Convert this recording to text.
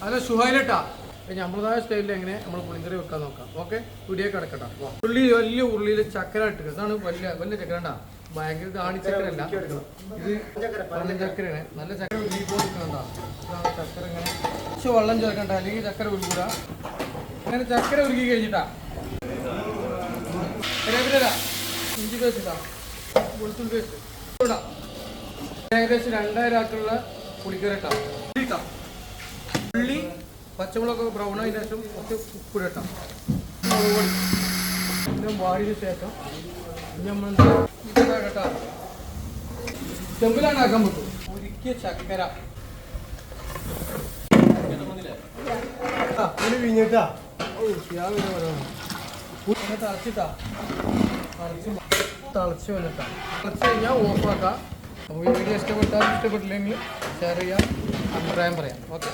അല്ല സുഹൈലട്ടാ നമ്മളതായ സ്റ്റൈലിൽ എങ്ങനെ നമ്മൾ പുളിങ്കറി വെക്കാൻ നോക്കാം. ഓക്കെ, വീഡിയോ കിടക്കട്ടെ. ഉള്ളി വലിയ ഉള്ളിയിൽ ചക്കര ഇട്ട്, അതാണ് വലിയ വലിയ ചക്കര ഉണ്ടാ, ഭയങ്കര ആണിച്ചക്കര അല്ല, ഇത് പഴം ചക്കരയാണ്. നല്ല ചക്കര ഉരുകിപ്പോണ്ടാ, ഇതാണ് ചക്കര. ഇങ്ങനെ കുറച്ച് വെള്ളം ചേർക്കണ്ട, അല്ലെങ്കിൽ ചക്കര ഉരുകൂടാ. അങ്ങനെ ചക്കര ഉരുക്കി കഴിഞ്ഞിട്ടാ ഇഞ്ചി പേസ്റ്റ് ഇടാം, വെളുത്തുള്ളി പേസ്റ്റ് ഇടാം. ഏകദേശം 2000 ആക്കുള്ള പുളിക്കറി ഇട്ടാം. ഉള്ളി പച്ചമുളക് ബ്രൗൺ ആയതിനു ശേഷം കുറച്ച് ഉപ്പിടട്ടാം. പിന്നെ വാടിയതിനു ശേഷം നമ്മൾ കേട്ടാ ചെമ്പിലാണ് ആക്കാൻ പറ്റും. ഉരുക്കിയ ചക്കര കഴിഞ്ഞിട്ടാ തിളച്ചിട്ടാ, തിളച്ച് വന്നിട്ടാ, തിളച്ച് കഴിഞ്ഞാൽ ഓഫാക്കാം. അപ്പോൾ ഈ വീഡിയോ ഇഷ്ടപ്പെട്ടില്ലെങ്കിൽ ഷെയർ ചെയ്യാം, അഭിപ്രായം പറയാം. ഓക്കെ.